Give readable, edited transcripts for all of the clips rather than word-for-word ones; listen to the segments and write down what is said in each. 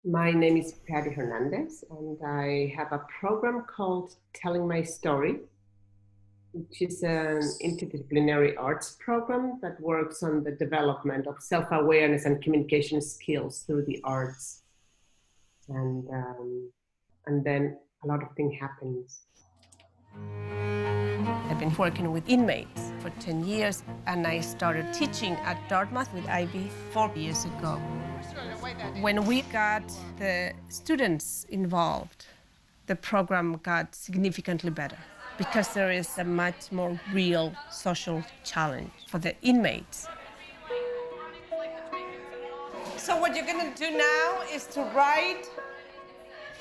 My name is Pati Hernandez, and I have a program called Telling My Story, which is an interdisciplinary arts program that works on the development of self-awareness and communication skills through the arts. And then a lot of things happens. I've been working with inmates for 10 years, and I started teaching at Dartmouth with IB 4 years ago. When we got the students involved, the program got significantly better because there is a much more real social challenge for the inmates. So what you're going to do now is to write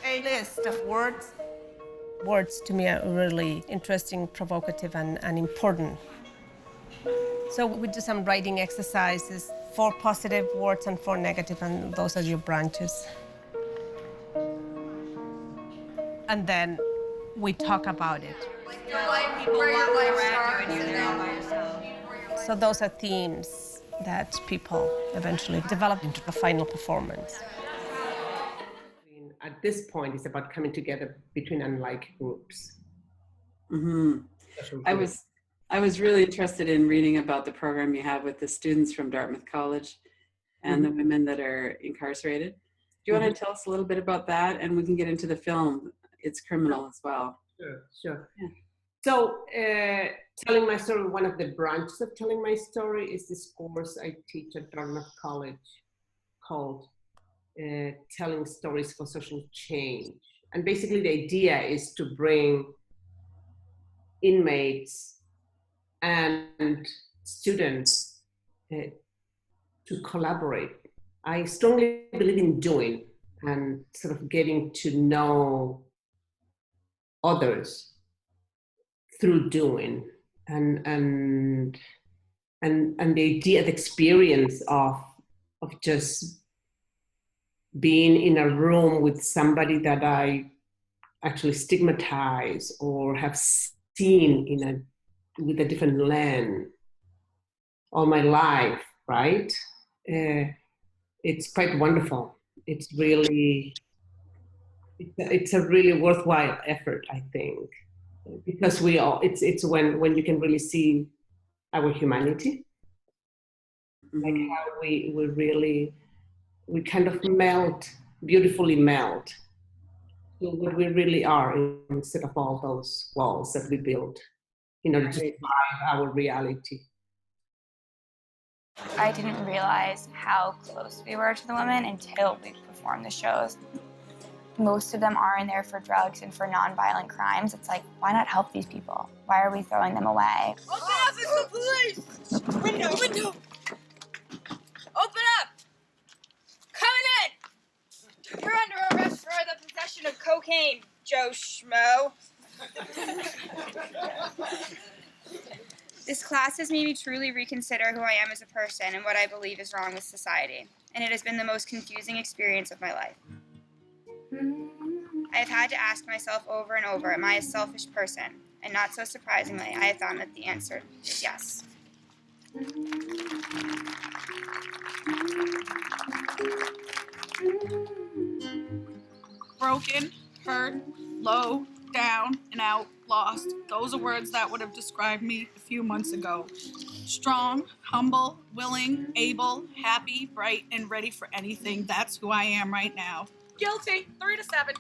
a list of words. Words to me are really interesting, provocative, and important. So we do some writing exercises, 4 positive words and 4 negative, and those are your branches. And then we talk about it. So those are themes that people eventually develop into a final performance. At this point, it's about coming together between unlike groups. Mm-hmm. I was really interested in reading about the program you have with the students from Dartmouth College and the women that are incarcerated. Do you want to tell us a little bit about that? And we can get into the film. It's criminal as well. Sure. Yeah. So telling my story, one of the branches of telling my story is this course I teach at Dartmouth College called Telling Stories for Social Change. And basically the idea is to bring inmates and students to collaborate. I strongly believe in doing and sort of getting to know others through doing, and the idea, the experience of just being in a room with somebody that I actually stigmatize or have seen with a different lens all my life, right? It's quite wonderful. It's a really worthwhile effort, I think, because it's when you can really see our humanity, like how we kind of beautifully melt to what we really are instead of all those walls that we build in order to survive our reality. I didn't realize how close we were to the women until we performed the shows. Most of them are in there for drugs and for nonviolent crimes. It's like, why not help these people? Why are we throwing them away? Open up, it's the police! Window! Open up! Coming in! You're under arrest for the possession of cocaine, Joe Schmo. This class has made me truly reconsider who I am as a person and what I believe is wrong with society. And it has been the most confusing experience of my life. I have had to ask myself over and over, am I a selfish person? And not so surprisingly, I have found that the answer is yes. Broken, hurt, low, down, and out, lost. Those are words that would have described me a few months ago. Strong, humble, willing, able, happy, bright, and ready for anything. That's who I am right now. Guilty, 3 to 7.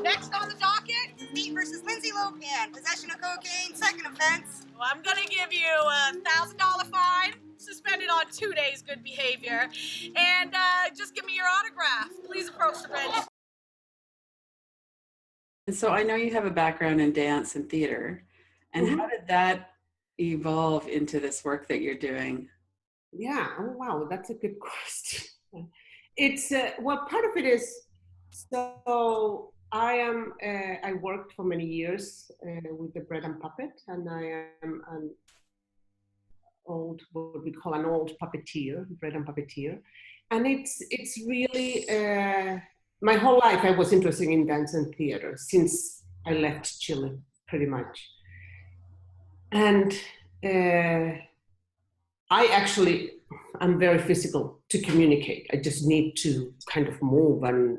Next on the docket, Steve versus Lindsay Lopan. Possession of cocaine, second offense. Well, I'm gonna give you a $1,000 fine, suspended on 2 days good behavior, and just give me your autograph. Please approach the bench. So I know you have a background in dance and theater, and how did that evolve into this work that you're doing? Yeah, oh wow, that's a good question. It's well, part of it is, so I worked for many years with the bread and puppet, and I am what we call an old puppeteer, bread and puppeteer, and it's really my whole life I was interested in dance and theater since I left Chile, pretty much, and I'm very physical to communicate. I just need to kind of move, and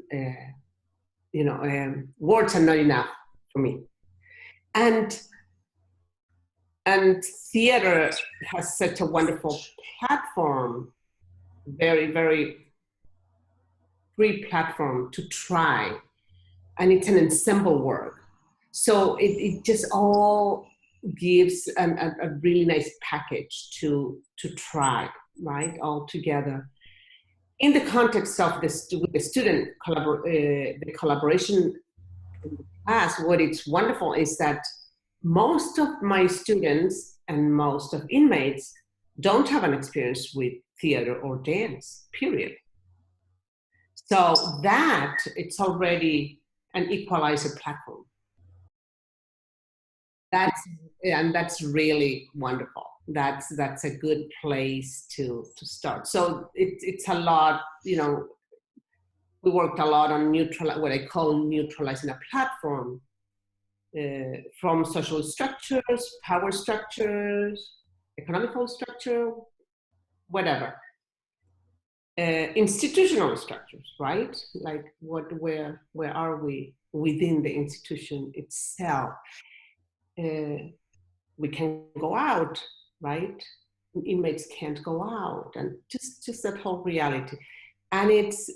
words are not enough for me. And theater has such a wonderful platform, very, very free platform to try. And it's an ensemble work. So it just all gives a really nice package to try, right, all together. In the context of the student the collaboration in the class, what it's wonderful is that most of my students and most of inmates don't have an experience with theater or dance, period. So that it's already an equalizer platform. That's really wonderful. That's a good place to start. So it's a lot, we worked a lot on what I call neutralizing a platform from social structures, power structures, economical structure, whatever. Institutional structures, right? Like where are we within the institution itself? We can go out, right? Inmates can't go out, and just that whole reality. And it's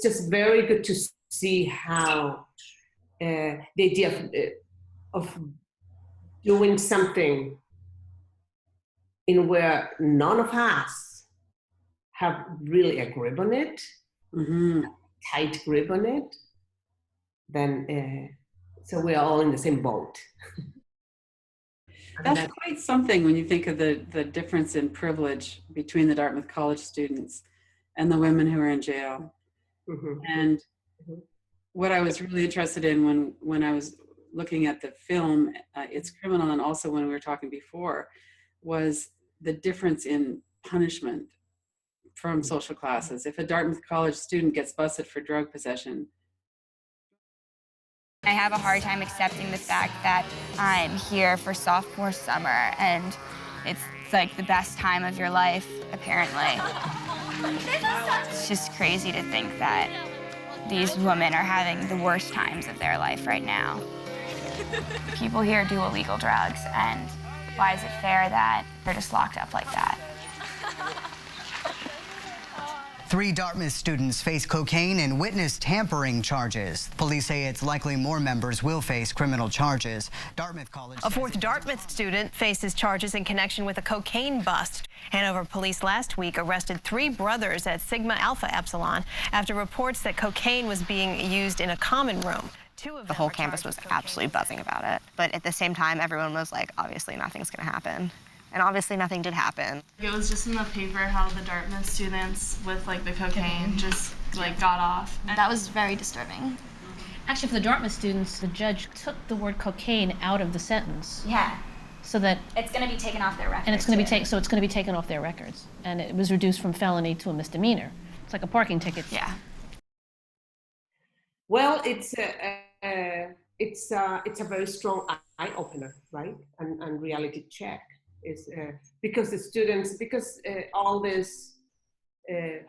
just very good to see how the idea of doing something in where none of us have really a grip on it, tight grip on it, then so we're all in the same boat. That's quite something when you think of the difference in privilege between the Dartmouth College students and the women who are in jail. And what I was really interested in when I was looking at the film, It's Criminal, and also when we were talking before, was the difference in punishment from social classes. If a Dartmouth College student gets busted for drug possession, I have a hard time accepting the fact that I'm here for sophomore summer and it's like the best time of your life, apparently. It's just crazy to think that these women are having the worst times of their life right now. People here do illegal drugs, and why is it fair that they're just locked up like that? 3 Dartmouth students face cocaine and witness tampering charges. Police say it's likely more members will face criminal charges. Dartmouth College. A 4th Dartmouth student faces charges in connection with a cocaine bust. Hanover police last week arrested 3 brothers at Sigma Alpha Epsilon after reports that cocaine was being used in a common room. The whole campus was absolutely buzzing about it. But at the same time, everyone was like, obviously nothing's going to happen. And obviously nothing did happen. It was just in the paper how the Dartmouth students with like the cocaine just like got off. And that was very disturbing. Actually, for the Dartmouth students, the judge took the word cocaine out of the sentence. Yeah. So that it's going to be taken off their records. And it's going to be so it's going to be taken off their records, and it was reduced from felony to a misdemeanor. It's like a parking ticket. Yeah. Well, it's a very strong eye opener, right? And reality check. Is because the students, all these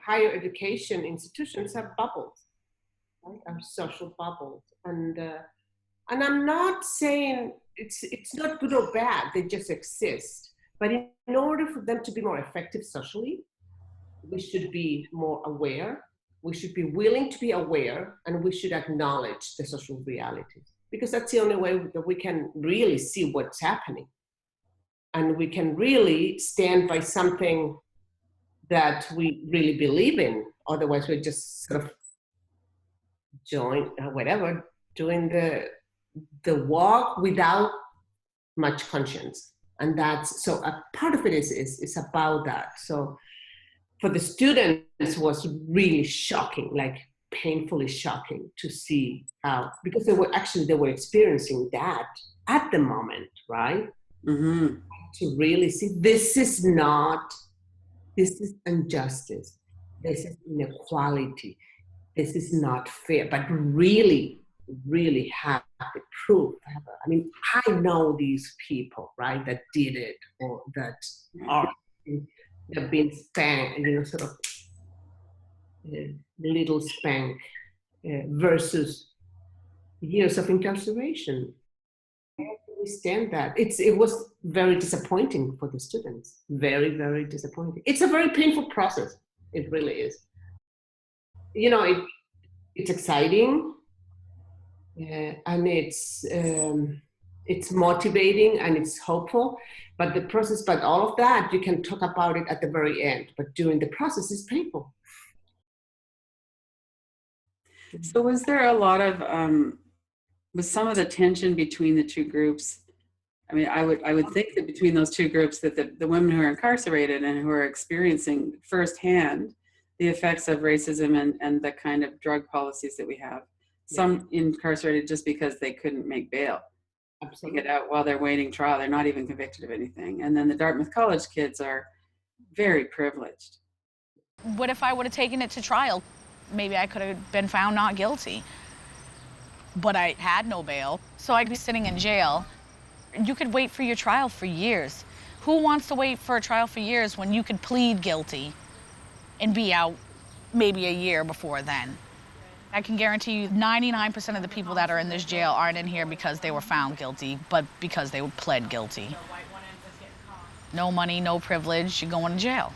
higher education institutions have bubbles, right? Are social bubbles, and I'm not saying it's not good or bad; they just exist. But in order for them to be more effective socially, we should be more aware. We should be willing to be aware, and we should acknowledge the social realities, because that's the only way that we can really see what's happening. And we can really stand by something that we really believe in. Otherwise, we're just sort of doing the walk without much conscience. And that's, so a part of it is about that. So for the students, it was really shocking, like painfully shocking to see how, because they were experiencing that at the moment, right? To really see this is injustice, this is inequality, this is not fair, but really have the proof. I mean, I know these people, right, that did it or that are they're being spanked, sort of little spank versus years of incarceration. I understand that. It was very disappointing for the students. Very, very disappointing. It's a very painful process. It really is. It's exciting, and it's motivating and it's hopeful. But the process, but all of that, you can talk about it at the very end. But during the process, it's painful. So was there a lot of, was some of the tension between the two groups? I mean, I would think that between those two groups that the women who are incarcerated and who are experiencing firsthand the effects of racism and the kind of drug policies that we have. Some incarcerated just because they couldn't make bail. Absolutely. To get out while they're waiting trial. They're not even convicted of anything. And then the Dartmouth College kids are very privileged. What if I would have taken it to trial? Maybe I could have been found not guilty. But I had no bail, so I'd be sitting in jail. You could wait for your trial for years. Who wants to wait for a trial for years when you could plead guilty and be out maybe a year before then? I can guarantee you 99% of the people that are in this jail aren't in here because they were found guilty, but because they pled guilty. No money, no privilege, you're going to jail.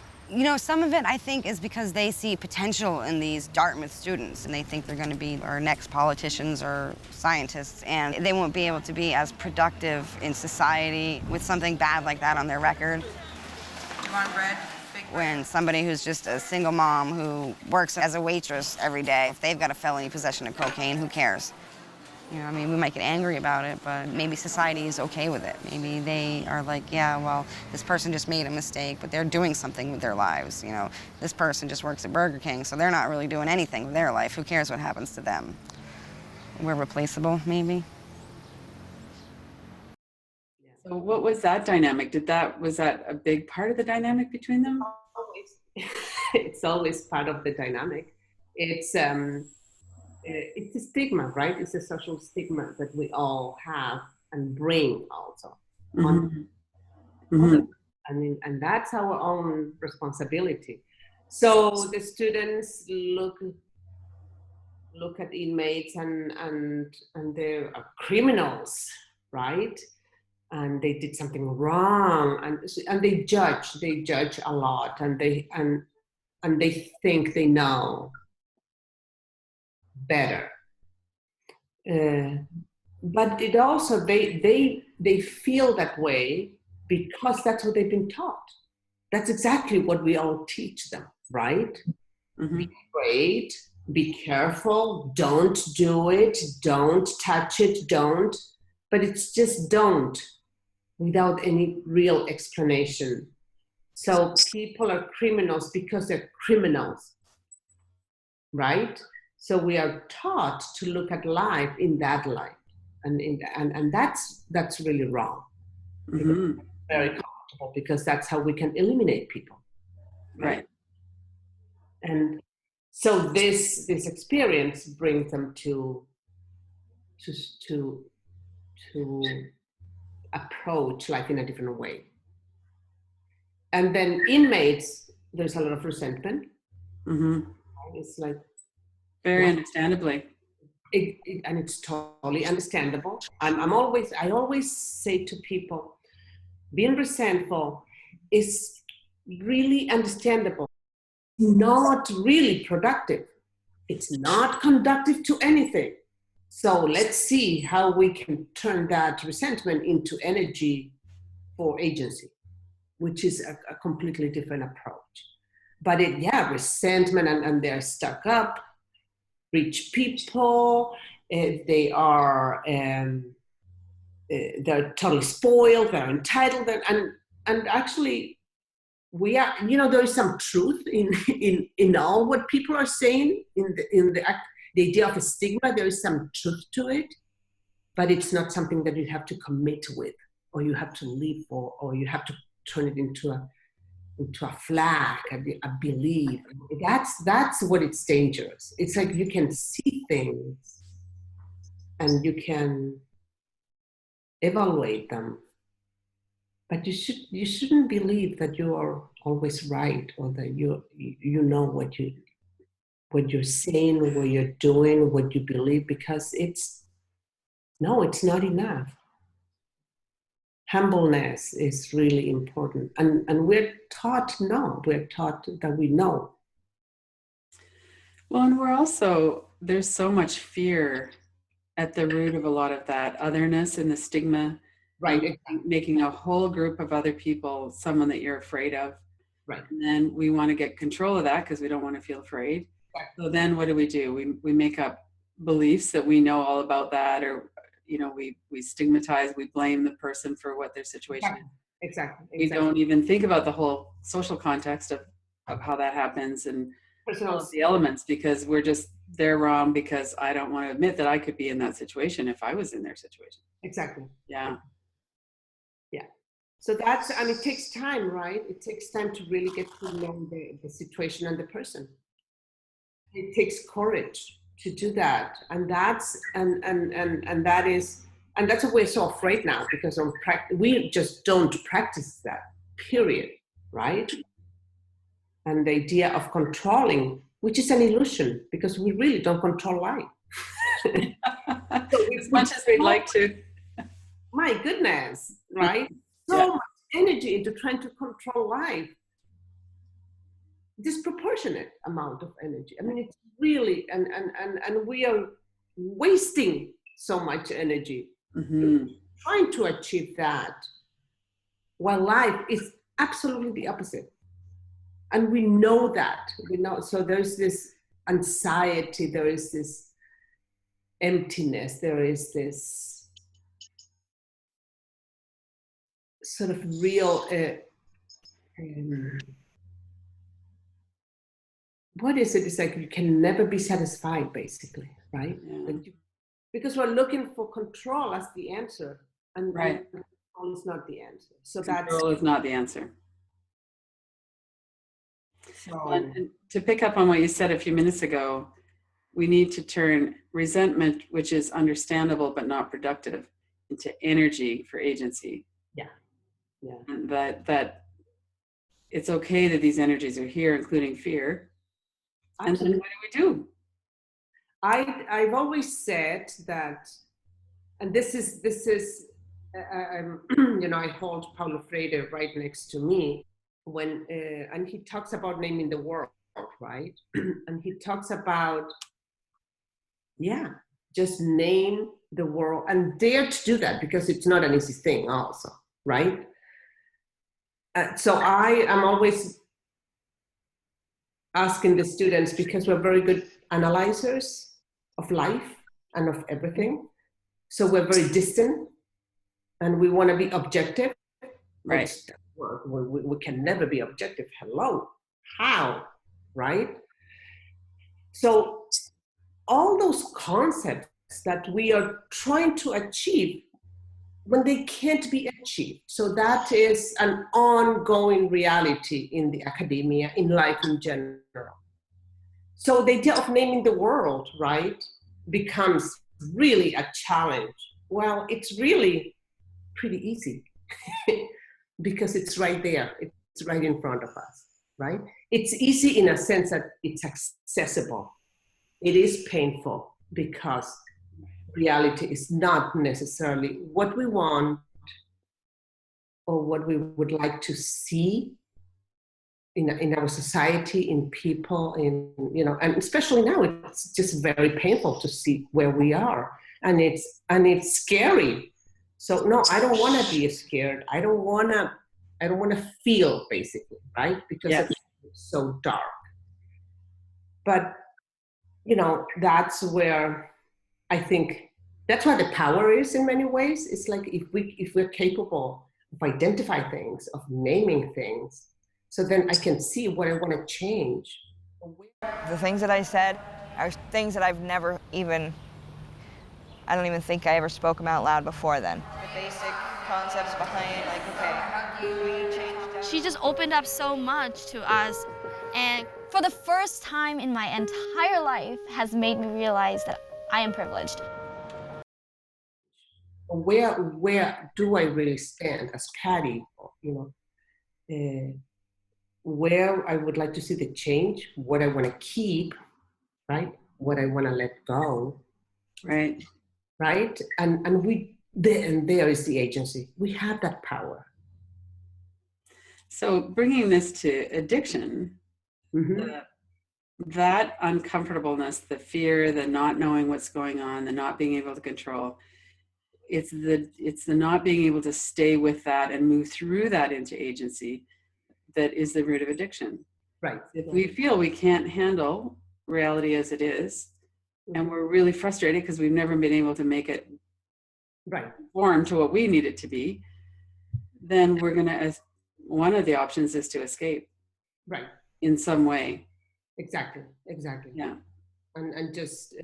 Some of it, I think, is because they see potential in these Dartmouth students, and they think they're going to be our next politicians or scientists, and they won't be able to be as productive in society with something bad like that on their record. You want bread? When somebody who's just a single mom who works as a waitress every day, if they've got a felony possession of cocaine, who cares? We might get angry about it, but maybe society is okay with it. Maybe they are like, yeah, well, this person just made a mistake, but they're doing something with their lives. This person just works at Burger King, so they're not really doing anything with their life. Who cares what happens to them? We're replaceable, maybe. So what was that dynamic? Was that a big part of the dynamic between them? It's always part of the dynamic. It's a stigma, right? It's a social stigma that we all have and bring also. And that's our own responsibility. So the students look at inmates and they're criminals, right? And they did something wrong, and they judge a lot, and they think they know better. But it also they feel that way because that's what they've been taught. That's exactly what we all teach them, right? Mm-hmm. Be great, be careful, don't do it, don't touch it, don't. But it's just don't, without any real explanation. So people are criminals because they're criminals, right? So we are taught to look at life in that light, and that's really wrong. Mm-hmm. Very comfortable because that's how we can eliminate people, right? And so this experience brings them to approach life in a different way. And then inmates, there's a lot of resentment. Mm-hmm. It's like very understandably, and it's totally understandable. I always say to people, being resentful is really understandable. Not really productive. It's not conducive to anything. So let's see how we can turn that resentment into energy for agency, which is a completely different approach. But resentment, and they're stuck up, rich people, they're totally spoiled, they're entitled, and actually we are, there is some truth in all what people are saying in the idea of a stigma. There is some truth to it, but it's not something that you have to commit with, or you have to live for, or you have to turn it into a flag, a belief. That's what it's dangerous. It's like you can see things and you can evaluate them, But you shouldn't believe that you are always right, or that you know what you're saying, or what you're doing, what you believe, because it's not enough. Humbleness is really important, and we're taught that we know. Well, and there's so much fear at the root of a lot of that otherness and the stigma. Right. Making a whole group of other people someone that you're afraid of. Right. And then we want to get control of that because we don't want to feel afraid. So then what do? We make up beliefs that we know all about that, or we stigmatize, we blame the person for what their situation is. Exactly. We don't even think about the whole social context of how that happens and all of the elements, because they're wrong because I don't want to admit that I could be in that situation if I was in their situation. Exactly. Yeah. Yeah. So and it takes time, right? It takes time to really get to know the situation and the person. It takes courage to do that. And that's why we're so afraid now, because we just don't practice that, period, right? And the idea of controlling, which is an illusion, because we really don't control life. As much as we'd like to. My goodness, right? So much energy into trying to control life. Disproportionate amount of energy. I mean, it's really, and we are wasting so much energy trying to achieve that, while life is absolutely the opposite. And we know that. So there's this anxiety, there is this emptiness, there is this sort of real, what is it? It's like you can never be satisfied, basically, right? Yeah. Because we're looking for control as the answer, and control is not the answer. So control is not the answer. So, and to pick up on what you said a few minutes ago, we need to turn resentment, which is understandable but not productive, into energy for agency. Yeah. And that it's okay that these energies are here, including fear. Absolutely. And then what do? I've always said that, and this is I hold Paulo Freire right next to me and he talks about naming the world, right? And he talks about just name the world and dare to do that, because it's not an easy thing also, right? So I am always asking the students, because we're very good analyzers of life and of everything. So we're very distant and we want to be objective. Right. We can never be objective. Hello. How? Right? So all those concepts that we are trying to achieve, when they can't be achieved. So that is an ongoing reality in the academia, in life in general. So the idea of naming the world, right, becomes really a challenge. Well, it's really pretty easy because it's right there. It's right in front of us, right? It's easy in a sense that it's accessible. It is painful because reality is not necessarily what we want or what we would like to see in our society, in people, and especially now, it's just very painful to see where we are, and it's scary. So no, I don't want to be scared. I don't want to feel, basically, right? Because it's so dark. But that's where I think that's where the power is in many ways. It's like if we're capable of identifying things, of naming things, so then I can see what I want to change. The things that I said are things that I don't even think I ever spoke them out loud before then. The basic concepts behind, like, okay, how do we change that? She just opened up so much to us, and for the first time in my entire life has made me realize that I am privileged. where do I really stand as Pati, where I would like to see the change, what I want to keep, right? What I want to let go. Right. Right? And there is the agency. We have that power. So bringing this to addiction, that uncomfortableness, the fear, the not knowing what's going on, the not being able to control, it's the not being able to stay with that and move through that into agency that is the root of addiction. Right. If we feel we can't handle reality as it is, and we're really frustrated because we've never been able to make it conform to what we need it to be, then we're going to, one of the options is to escape. Right. In some way. Exactly. Yeah. And just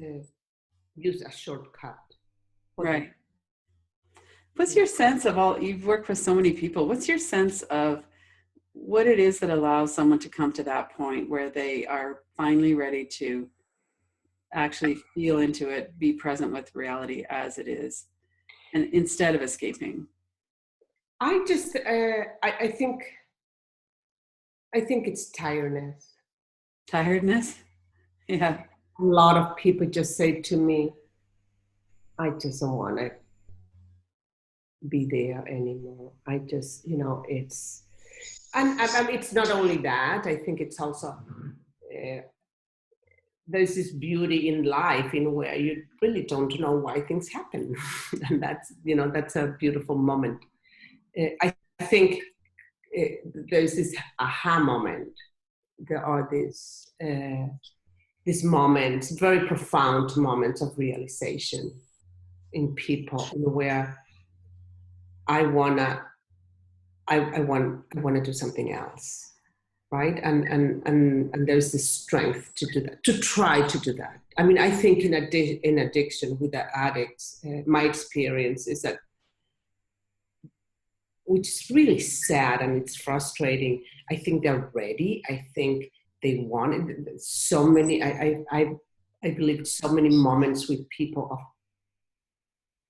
use a shortcut. Right. What's your sense of you've worked with so many people, what's your sense of what it is that allows someone to come to that point where they are finally ready to actually feel into it, be present with reality as it is, and instead of escaping? I just, I think it's tiredness. Tiredness? Yeah. A lot of people just say to me, I just don't want to be there anymore. I just, it's, and it's not only that, I think it's also, there's this beauty in life in where you really don't know why things happen. And that's a beautiful moment. I think there's this aha moment. There are these moments, very profound moments of realization in people where I want to do something else, right? And there's this strength to do that, to try to do that. I mean, I think in addiction with the addicts, my experience is that, which is really sad and it's frustrating. I think they're ready. I think they want it. So many, I believe so many moments with people of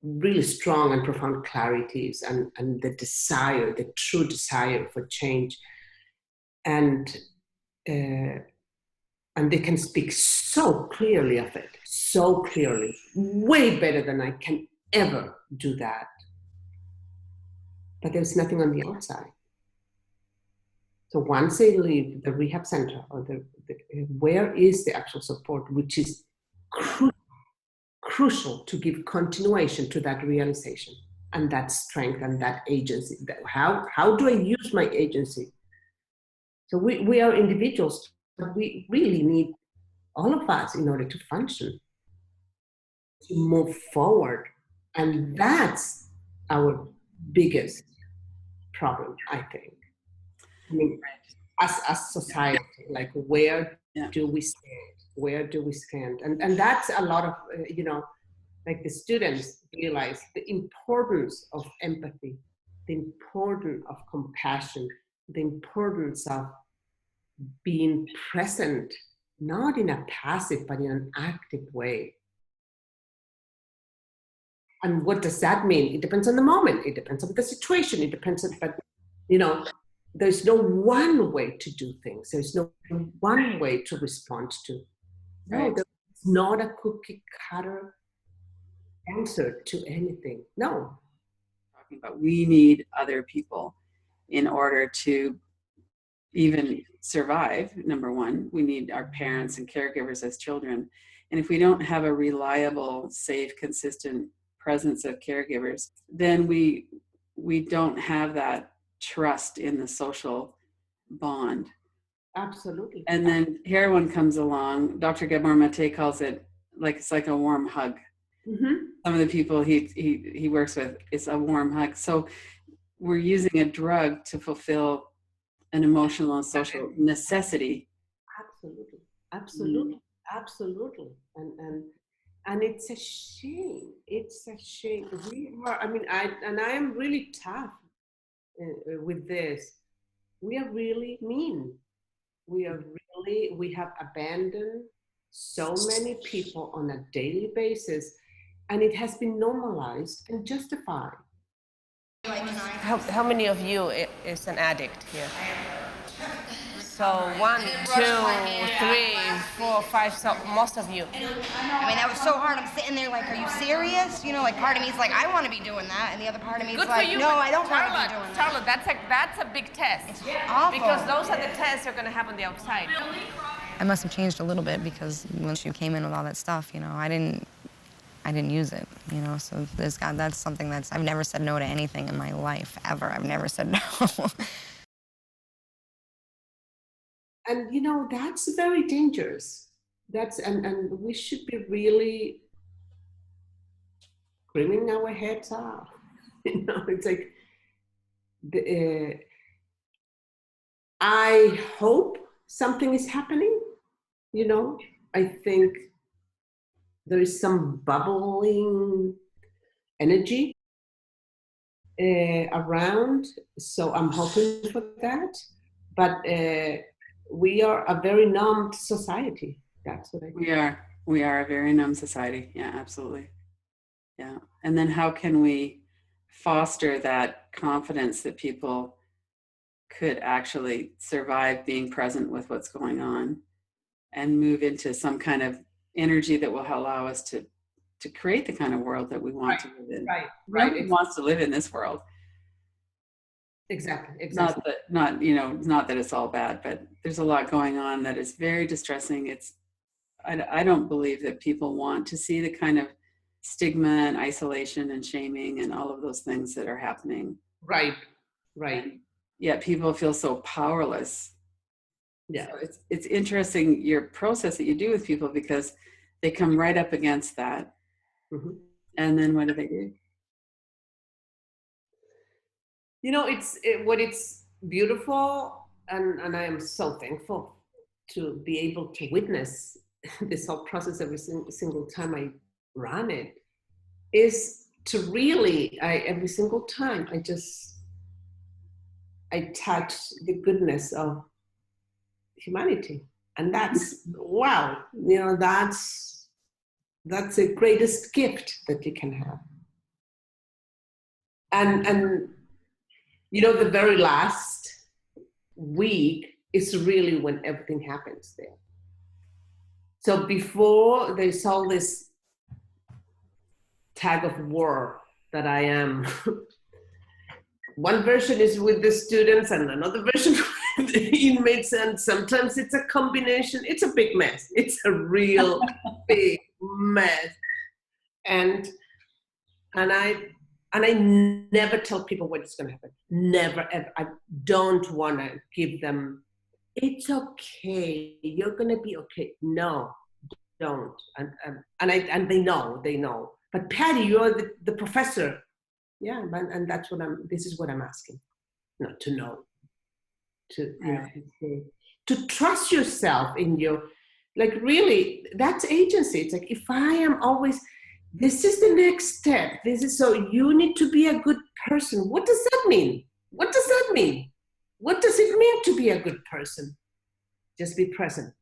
really strong and profound clarities and the desire, the true desire for change. And they can speak so clearly of it, so clearly, way better than I can ever do that. But there's nothing on the outside. So once they leave the rehab center, or where is the actual support, which is crucial to give continuation to that realization and that strength and that agency. How do I use my agency? So we are individuals, but we really need all of us in order to function, to move forward. And that's our biggest problem, I think. I mean, as society, like where do we stand? Where do we stand? And that's a lot of, like the students realize the importance of empathy, the importance of compassion, the importance of being present, not in a passive, but in an active way. And what does that mean? It depends on the moment. It depends on the situation. It depends on, but, there's no one way to do things. There's no one way to respond to. No, there's not a cookie cutter answer to anything. No. Talking about we need other people in order to even survive. Number one, we need our parents and caregivers as children. And if we don't have a reliable, safe, consistent presence of caregivers, then we don't have that trust in the social bond. Absolutely. And then heroin comes along. Dr. Gabor Mate calls it it's like a warm hug. Mm-hmm. Some of the people he works with, it's a warm hug. So we're using a drug to fulfill an emotional and social necessity. Absolutely. And it's a shame. It's a shame. I am really tough with this. We are really mean. We have abandoned so many people on a daily basis. and it has been normalized and justified. How many of you is an addict here? So 1, 2, 3, 4, 5, so most of you. I mean, that was so hard. I'm sitting there like, are you serious? You know, like part of me is like, I want to be doing that. And the other part of me is like, no, I don't want to be doing that. Charlotte, that's a big test. It's awful. Because those are the tests you're going to have on the outside. I must have changed a little bit because when she came in with all that stuff, you know, I didn't use it, you know, so that's something I've never said no to anything in my life, ever. I've never said no. And, you know, that's very dangerous. And we should be really screaming our heads off. You know, it's like, I hope something is happening, you know. I think there is some bubbling energy around, so I'm hoping for that. But we are a very numbed society. That's what I think. We are a very numb society. Yeah, absolutely. Yeah. And then how can we foster that confidence that people could actually survive being present with what's going on and move into some kind of energy that will allow us to create the kind of world that we want to live in. Right. Nobody wants to live in this world. Exactly. Not that it's all bad, but there's a lot going on that is very distressing. I don't believe that people want to see the kind of stigma and isolation and shaming and all of those things that are happening. Right. Yet people feel so powerless. Yeah. So it's interesting, your process that you do with people, because they come right up against that. Mm-hmm. And then what do they do? You know, it's beautiful, and I am so thankful to be able to witness this whole process every single time I run it, is to really, every single time I touch the goodness of humanity. And that's, wow, you know, that's the greatest gift that you can have. And you know, the very last week is really when everything happens there. So before there's all this tag of war that I am, one version is with the students and another version with the inmates, and sometimes it's a combination. It's a big mess. It's a real big mess. And I never tell people what is going to happen. Never, ever. I don't want to give them, it's okay, you're going to be okay. No, don't. And they know. But Patti, you're the professor. Yeah, and that's what this is what I'm asking. Not to know. To, you know, to trust yourself in your, like, really, that's agency. It's like, if I am always, this is the next step. So you need to be a good person. What does that mean? What does that mean? What does it mean to be a good person? Just be present.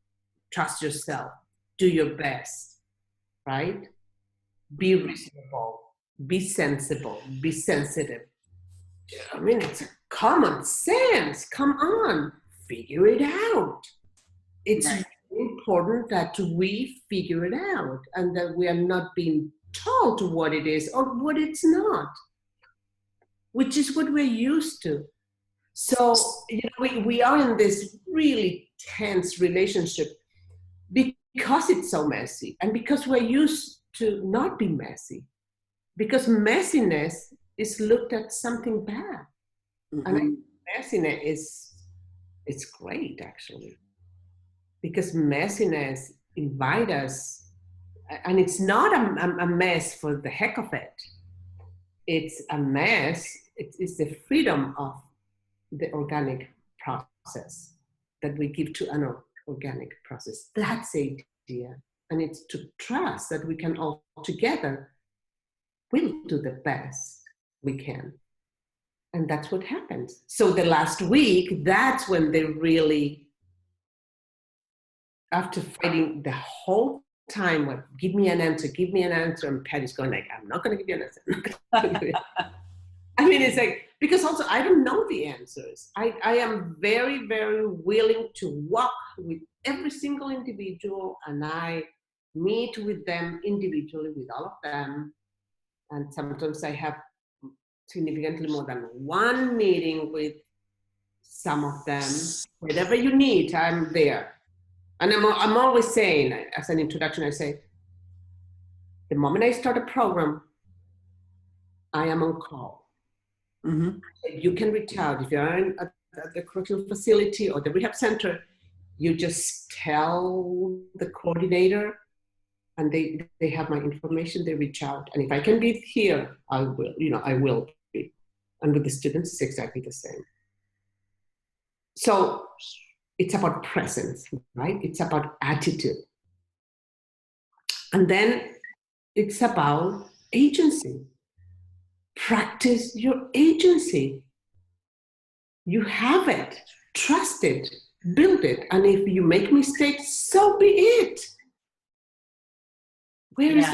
Trust yourself. Do your best, right? Be reasonable. Be sensible. Be sensitive. I mean, it's common sense. Come on. Figure it out. It's important that we figure it out and that we are not being told what it is or what it's not, which is what we're used to. So, you know, we are in this really tense relationship because it's so messy and because we're used to not be messy, because messiness is looked at something bad. Mm-hmm. And messiness it's great, actually, because messiness invites us. And it's not a mess for the heck of it. It's a mess. It's the freedom of the organic process that we give to an organic process. That's the idea. And it's to trust that we can all together will do the best we can. And that's what happens. So the last week, that's when they really, after fighting the whole time, what, give me an answer, and Patty's going like, I'm not going to give you an answer. I'm not gonna give you an answer. I mean, it's like, because also I don't know the answers. I am very, very willing to walk with every single individual, and I meet with them individually, with all of them. And sometimes I have significantly more than one meeting with some of them. Whatever you need, I'm there. And I'm always saying, as an introduction, I say, the moment I start a program, I am on call. Mm-hmm. You can reach out. If you're at the correctional facility or the rehab center, you just tell the coordinator, and they have my information, they reach out. And if I can be here, I will, I will be. And with the students, it's exactly the same. So it's about presence, right? It's about attitude. And then it's about agency. Practice your agency. You have it. Trust it. Build it. And if you make mistakes, so be it. Where is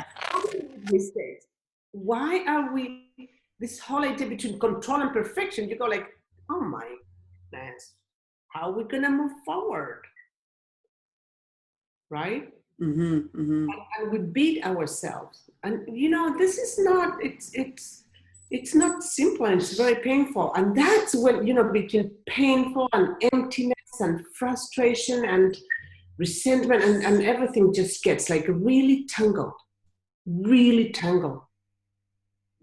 mistakes? Why are we, this whole idea between control and perfection, you go like, oh my goodness, how are we going to move forward? Right? Mm-hmm, mm-hmm. And we beat ourselves. And this is not, it's not simple, and it's very painful. And that's when, between painful and emptiness and frustration and resentment and everything just gets like really tangled.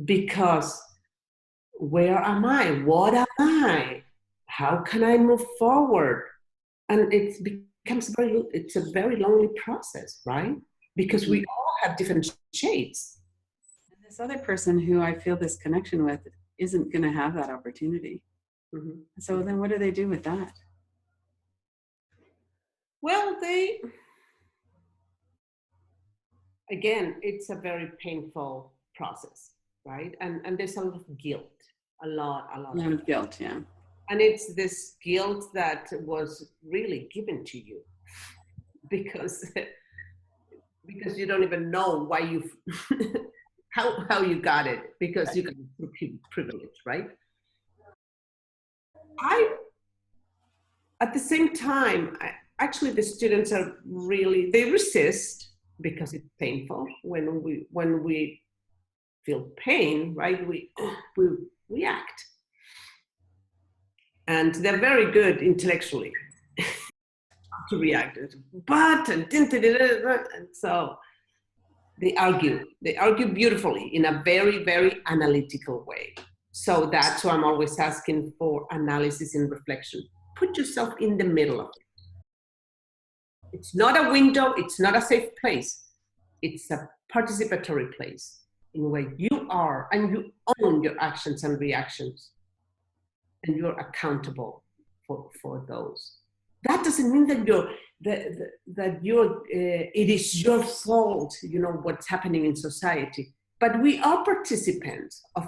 Because where am I? What am I? How can I move forward? And it's a very lonely process, right? Because we all have different shades. And this other person who I feel this connection with isn't going to have that opportunity. Mm-hmm. So then what do they do with that? Well, again, it's a very painful process, right? And there's a lot of guilt, a lot of guilt, yeah. And it's this guilt that was really given to you because you don't even know why you how you got it, because you got privilege, right? At the same time, actually the students are really, they resist because it's painful. When we feel pain, right, we react. And they're very good intellectually to react. But, and so they argue beautifully in a very, very analytical way. So that's why I'm always asking for analysis and reflection. Put yourself in the middle of it. It's not a window, it's not a safe place. It's a participatory place in where you are and you own your actions and reactions. And you're accountable for those. That doesn't mean that it is your fault, what's happening in society. But we are participants of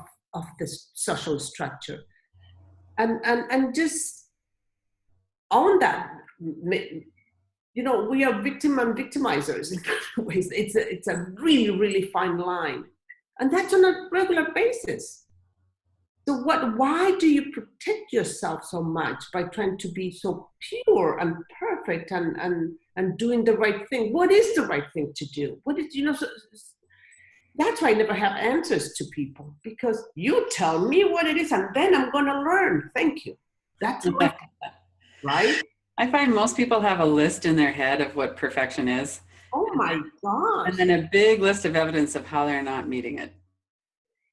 this social structure, and just own that. We are victim and victimizers in many ways. It's a really, really fine line, and that's on a regular basis. So why do you protect yourself so much by trying to be so pure and perfect and doing the right thing? What is the right thing to do? That's why I never have answers to people, because you tell me what it is and then I'm going to learn. Thank you. That's right? I find most people have a list in their head of what perfection is. Oh my gosh. And then a big list of evidence of how they're not meeting it.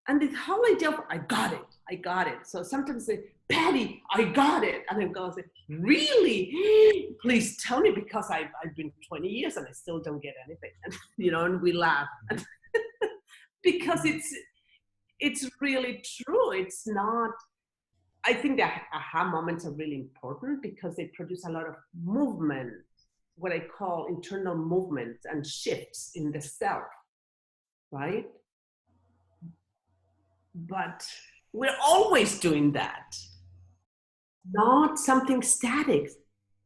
And the whole idea of, I got it. So sometimes they say, Patti, I got it. And I'm going to say, really? Please tell me, because I've been 20 years and I still don't get anything. And, and we laugh. Because it's really true. It's not, I think that aha moments are really important because they produce a lot of movement, what I call internal movements and shifts in the self, right? But we're always doing that. Not something static.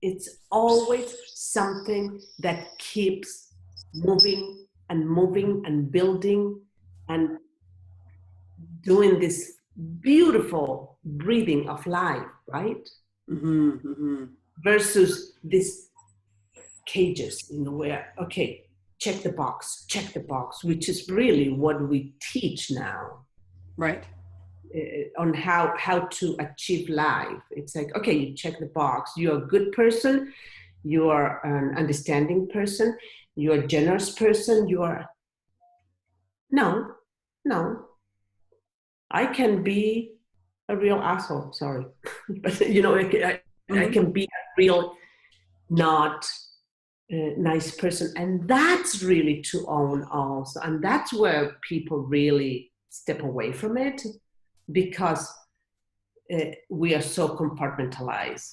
It's always something that keeps moving and moving and building and doing this beautiful breathing of life, right? Mm-hmm, mm-hmm. Versus these cages, where, okay, check the box, which is really what we teach now. Right. On how to achieve life. It's like, okay, you check the box. You're a good person. You are an understanding person. You're a generous person. You are... No. I can be a real asshole, sorry. But, I can be a real not nice person. And that's really to own also. And that's where people really step away from it, because we are so compartmentalized,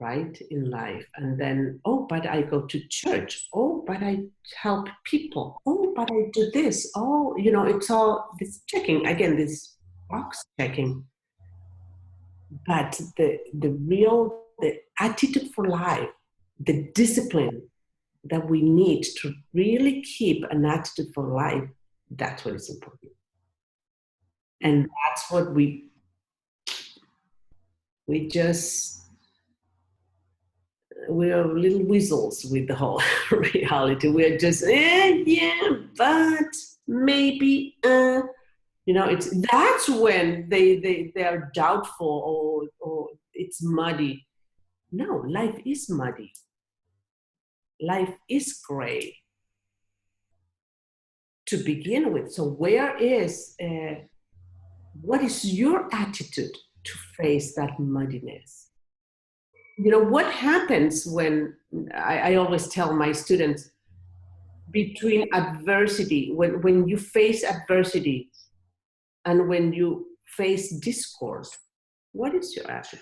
right, in life. And then, oh, but I go to church. Oh, but I help people. Oh, but I do this. Oh, it's all this checking. Again, this box checking. But the attitude for life, the discipline that we need to really keep an attitude for life, that's what is important. And that's what we are little weasels with the whole reality. We're just, yeah, but maybe, that's when they are doubtful or it's muddy. No, life is muddy. Life is gray to begin with. So what is your attitude to face that muddiness? What happens when, I always tell my students, between adversity, when you face adversity and when you face discord, what is your attitude?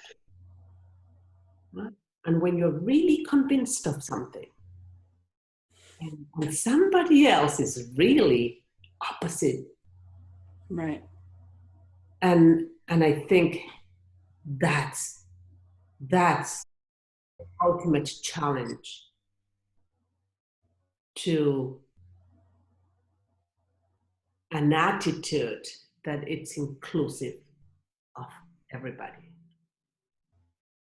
Right? And when you're really convinced of something, and somebody else is really opposite. Right. And I think that's the ultimate challenge, to an attitude that it's inclusive of everybody.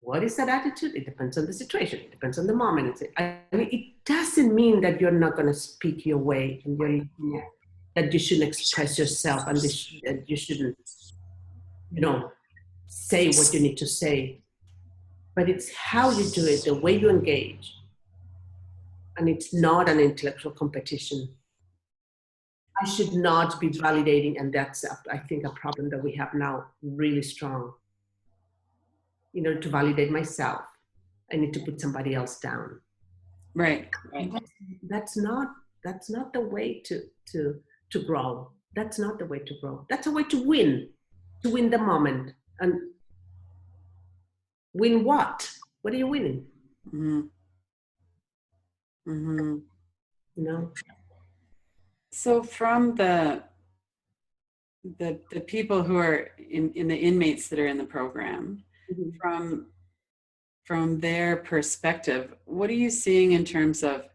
What is that attitude? It depends on the situation. It depends on the moment. It doesn't mean that you're not going to speak your way and that you shouldn't express yourself and that you shouldn't, say what you need to say. But it's how you do it, the way you engage. And it's not an intellectual competition. I should not be validating, and that's, I think, a problem that we have now really strong. To validate myself, I need to put somebody else down. Right. That's not the way to grow. That's not the way to grow. That's a way to win the moment. And win what? What are you winning? Mm-hmm. Mm-hmm. So from the people who are in the inmates that are in the program, mm-hmm. from their perspective, what are you seeing in terms of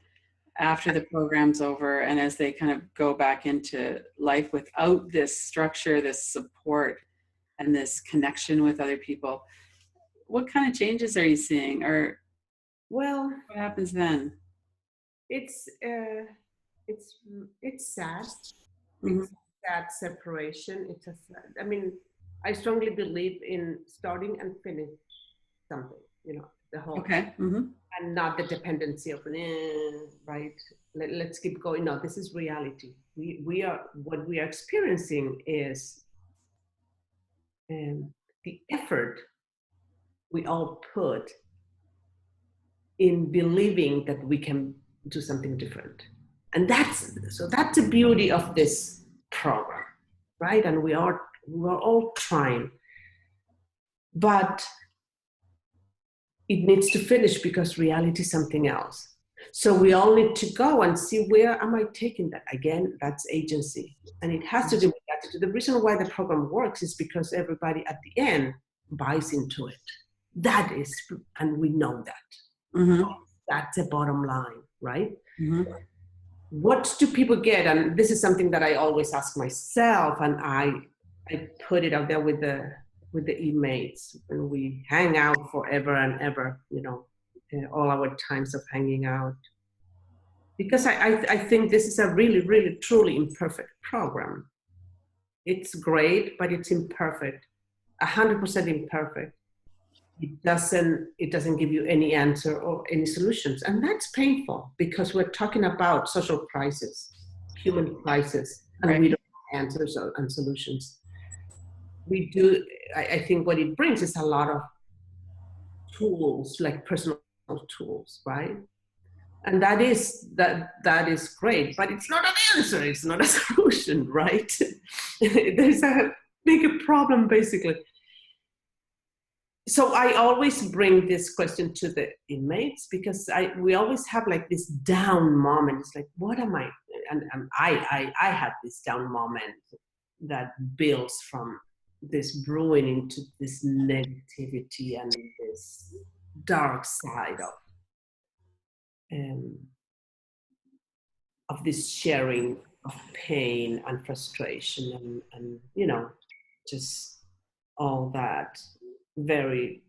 after the program's over and as they kind of go back into life without this structure, this support, and this connection with other people? What kind of changes are you seeing, or what happens then? It's sad. Mm-hmm. It's sad separation. I strongly believe in starting and finish something. The whole. Okay. Mm-hmm. And not the dependency of right. Let's keep going. No, this is reality. What we are experiencing is the effort we all put in believing that we can do something different. And that's the beauty of this program, right? And we're all trying, but it needs to finish because reality is something else. So we all need to go and see, where am I taking that? Again, that's agency. And it has to do with attitude. The reason why the program works is because everybody at the end buys into it. That is, and we know that. Mm-hmm. That's the bottom line, right? Mm-hmm. what do people get? And this is something that I always ask myself, and I put it out there with the inmates when we hang out forever and ever, all our times of hanging out. Because I think this is a really, really, truly imperfect program. It's great, but it's imperfect, 100% imperfect. It doesn't give you any answer or any solutions. And that's painful because we're talking about social crisis, human crisis, and right. we don't have answers and solutions. We do, I think what it brings is a lot of tools, like personal tools, right? And that is great, but it's not an answer, it's not a solution, right? There's a bigger problem, basically. So I always bring this question to the inmates because we always have like this down moment. It's like, what am I? And I had this down moment that builds from this brewing into this negativity and this dark side of this sharing of pain and frustration and just all that very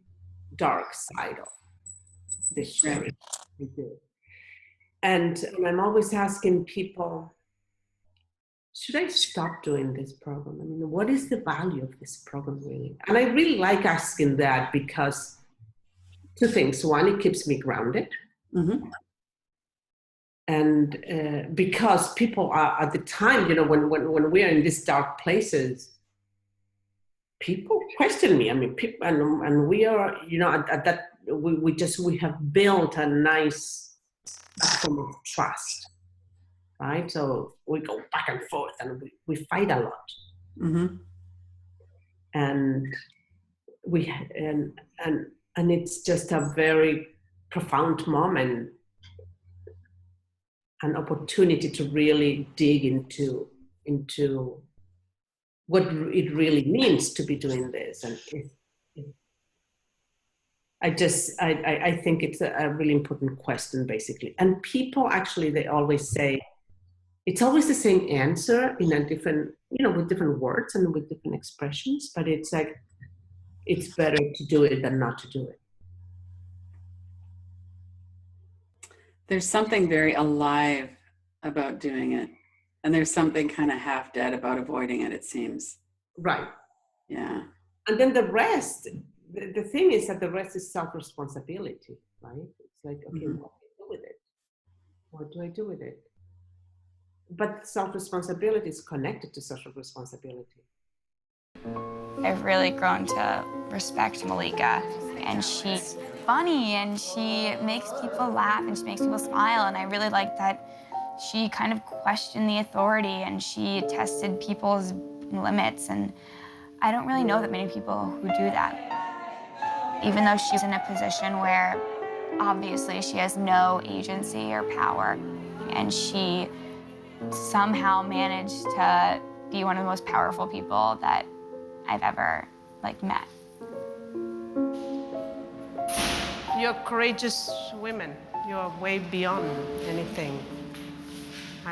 dark side of this sharing we do. And I'm always asking people, should I stop doing this program? I mean, what is the value of this program really? And I really like asking that because two things. One, it keeps me grounded. Mm-hmm. And because people are at the time, when we're in these dark places, people question me. I mean, people, and we are, at that, we have built a nice platform of trust, right? So we go back and forth and we fight a lot. Mm-hmm. And and it's just a very profound moment, an opportunity to really dig into what it really means to be doing this. And I think it's a really important question, basically. And people actually, they always say, it's always the same answer in a different, with different words and with different expressions, but it's like, it's better to do it than not to do it. There's something very alive about doing it. And there's something kind of half dead about avoiding it, it seems. Right. Yeah. And then the rest, the thing is that the rest is self-responsibility, right? It's like, okay, Mm-hmm. what do I do with it? What do I do with it? But self-responsibility is connected to social responsibility. I've really grown to respect Malika, and she's funny and she makes people laugh and she makes people smile, and I really like that she kind of questioned the authority and she tested people's limits, and I don't really know that many people who do that. Even though she's in a position where obviously she has no agency or power, and she somehow managed to be one of the most powerful people that I've ever met. You're courageous women. You're way beyond anything.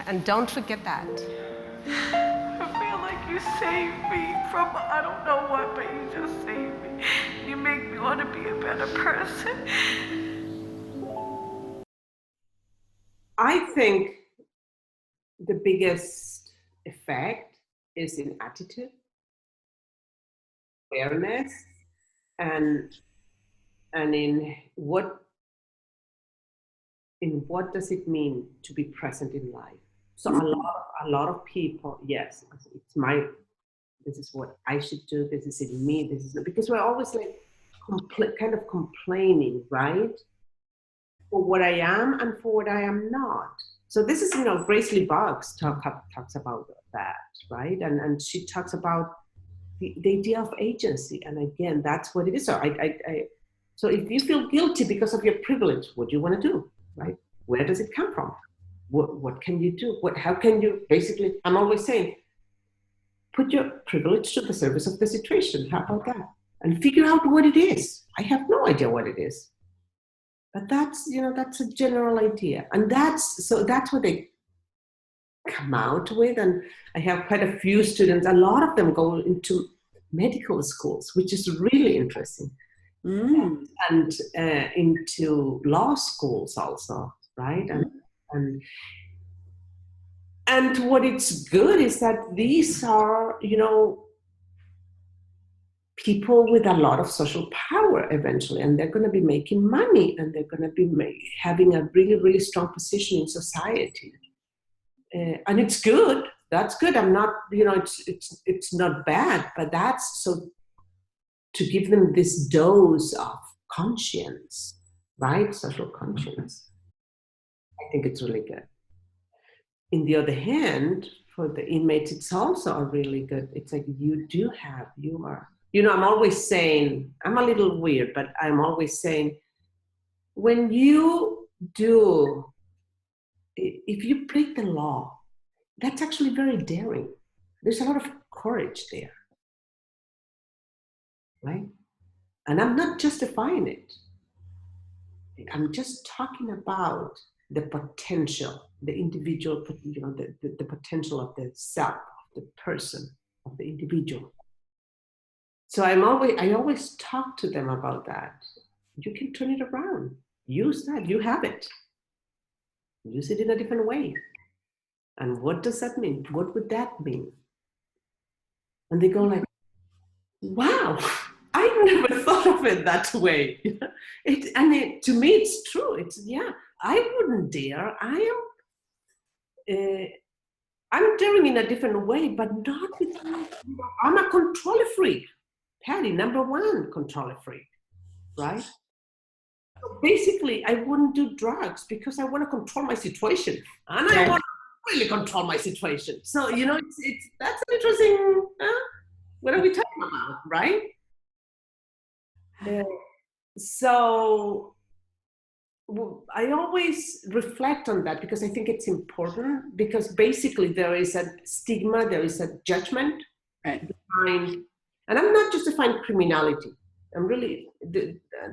And don't forget that. I feel like you saved me from I don't know what, but you just saved me. You make me want to be a better person. I think the biggest effect is in attitude, awareness, and in what does it mean to be present in life. So a lot of people, yes, this is what I should do, this is in me, this is because we're always like kind of complaining, right? For what I am and for what I am not. So this is, Grace Lee Boggs talks about that, right? And she talks about the idea of agency. And again, that's what it is. So so if you feel guilty because of your privilege, what do you want to do, right? Where does it come from? What can you do? How can you, basically, I'm always saying, put your privilege to the service of the situation. How about that? And figure out what it is. I have no idea what it is. But that's, that's a general idea. And that's what come out with. And I have quite a few students, a lot of them go into medical schools, which is really interesting. And into law schools also, right? And what it's good is that these are, people with a lot of social power eventually, and they're going to be making money, and they're going to be having a really, really strong position in society. And it's good. That's good. I'm not, it's not bad, but that's so to give them this dose of conscience, right? Social conscience. I think it's really good. In the other hand, for the inmates, it's also a really good, it's like you are, I'm always saying, I'm a little weird, but I'm always saying, when you do, if you break the law, that's actually very daring. There's a lot of courage there, right? And I'm not justifying it. I'm just talking about the potential, the individual, the potential of the self, of the person, of the individual. So I always talk to them about that. You can turn it around. Use that. You have it. Use it in a different way. And what does that mean? What would that mean? And they go like, wow, I never thought of it that way. To me, it's true. I wouldn't dare. I'm daring in a different way, but not with, I'm a control freak. Patti, number one control freak, right? So basically, I wouldn't do drugs because I want to control my situation. And I want to really control my situation. So, that's an interesting, what are we talking about, right? So I always reflect on that because I think it's important, because basically there is a stigma, there is a judgment behind, and I'm not justifying criminality.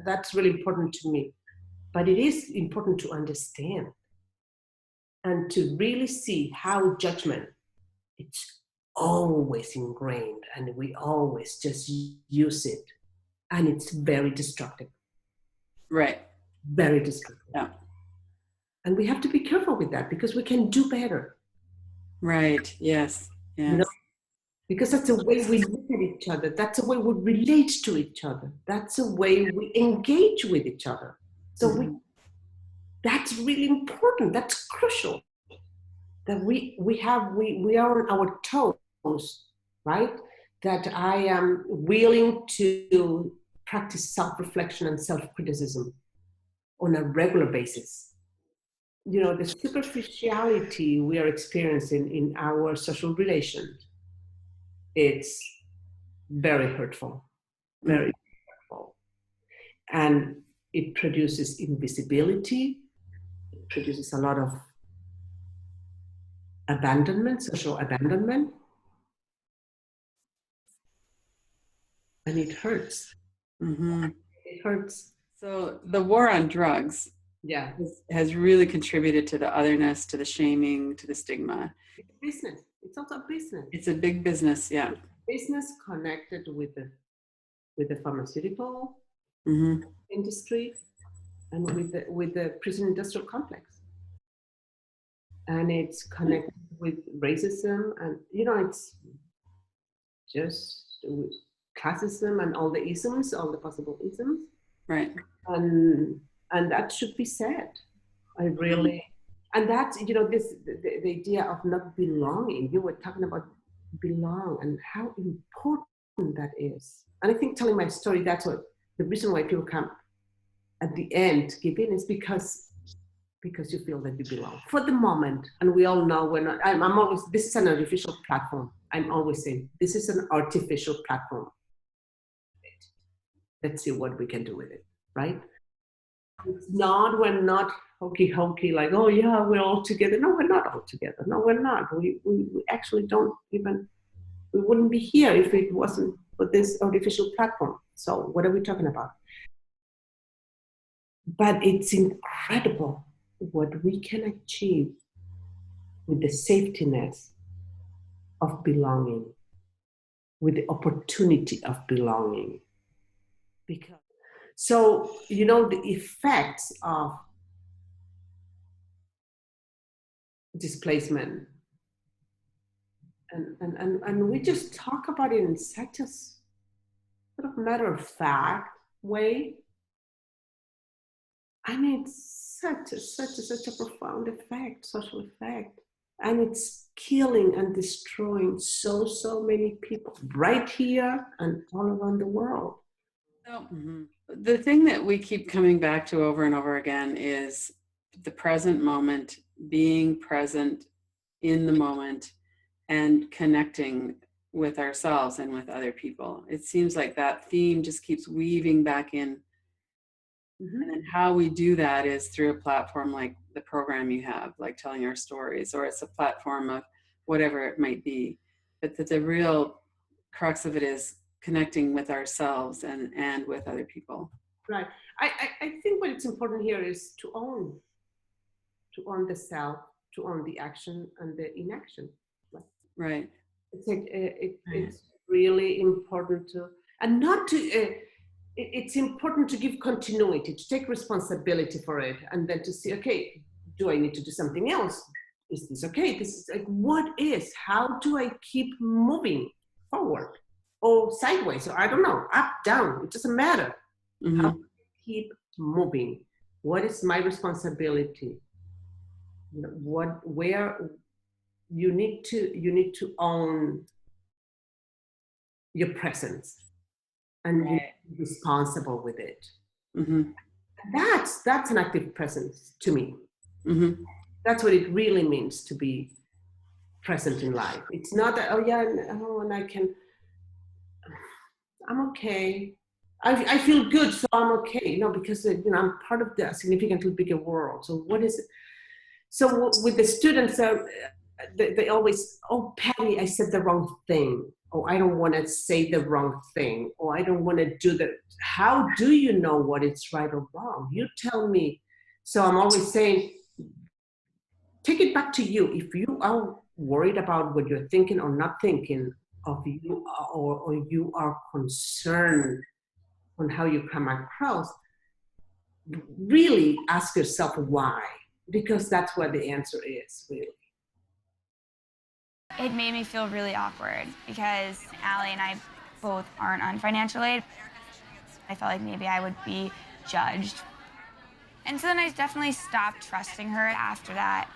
That's really important to me, but it is important to understand and to really see how judgment, it's always ingrained and we always just use it, and it's very destructive. Right. Very destructive. Yeah. And we have to be careful with that because we can do better. Right. Yes. Yes. Because that's the way we look at each other. That's the way we relate to each other. That's the way we engage with each other. So that's really important. That's crucial. That we are on our toes, right? That I am willing to practice self-reflection and self-criticism on a regular basis. The superficiality we are experiencing in our social relations, it's very hurtful, very hurtful. And it produces invisibility, it produces a lot of abandonment, social abandonment, and it hurts. It hurts. So the war on drugs has really contributed to the otherness, to the shaming, to the stigma. It's business. It's also a business. It's a big business, yeah. Business connected with the pharmaceutical industry and with the prison industrial complex. And it's connected with racism, and it's just classism and all the isms, all the possible isms. Right. And that should be said. And that's, the idea of not belonging. You were talking about belong and how important that is. And I think telling my story, that's what the reason why people come at the end give in, is because you feel that you belong for the moment. And we all know we're not, this is an artificial platform. I'm always saying, this is an artificial platform. Let's see what we can do with it, right? We're not hokey, like, oh yeah, we're all together. No, we're not all together. No, we're not. We actually don't even, we wouldn't be here if it wasn't for this artificial platform. So what are we talking about? But it's incredible what we can achieve with the safety net of belonging, with the opportunity of belonging. Because, so, you know, the effects of displacement, and we just talk about it in such a sort of matter-of-fact way. I mean, it's such a profound effect, social effect. And it's killing and destroying so many people right here and all around the world. So, the thing that we keep coming back to over and over again is the present moment, being present in the moment and connecting with ourselves and with other people. It seems like that theme just keeps weaving back in. And then how we do that is through a platform like the program you have, like telling our stories, or it's a platform of whatever it might be. But the real crux of it is connecting with ourselves and with other people. Right. I think what it's important here is to own the self, to own the action and the inaction. Right. It's really important to, and not to, it's important to give continuity, to take responsibility for it, and then to see, okay, do I need to do something else? Is this okay? This is like, what is, how do I keep moving forward or sideways, or I don't know, up, down, it doesn't matter. How do I keep moving? What is my responsibility? Where you need to own your presence and be responsible with it. That's an active presence to me. That's what it really means to be present in life. It's not that, and I can, I'm okay. I feel good, so I'm okay. No, because I'm part of the significantly bigger world. So what is it? So with the students, they always, oh, Patti, I said the wrong thing. Oh, I don't want to say the wrong thing. Or I don't want to do that. How do you know what is right or wrong? You tell me. So I'm always saying, take it back to you. If you are worried about what you're thinking or not thinking of you, or you are concerned on how you come across, really ask yourself why, because that's where the answer is, really. It made me feel really awkward because Allie and I both aren't on financial aid. I felt like maybe I would be judged. And so then I definitely stopped trusting her after that.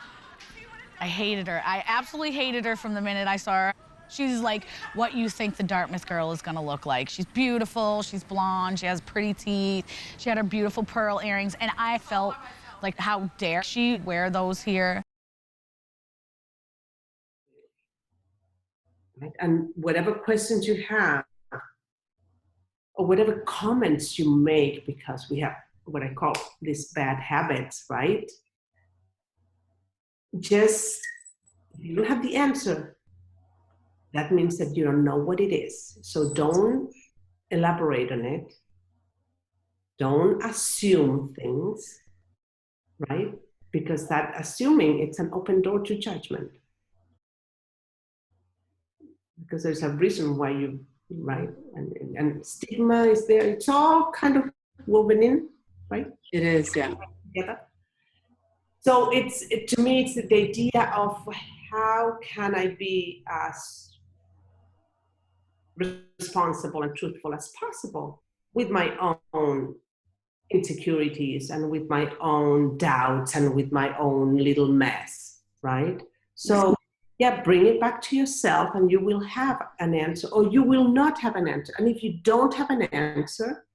I hated her. I absolutely hated her from the minute I saw her. She's like what you think the Dartmouth girl is gonna look like. She's beautiful, she's blonde, she has pretty teeth, she had her beautiful pearl earrings, and I felt like, how dare she wear those here? And whatever questions you have, or whatever comments you make, because we have what I call these bad habits, right? Just, if you don't have the answer, that means that you don't know what it is. So don't elaborate on it. Don't assume things, right? Because that assuming, it's an open door to judgment. Because there's a reason why you, right? And stigma is there. It's all kind of woven in, right? It is, yeah. Together. So to me, it's the idea of how can I be as responsible and truthful as possible with my own insecurities and with my own doubts and with my own little mess, right? So yeah, bring it back to yourself and you will have an answer, or you will not have an answer. And if you don't have an answer,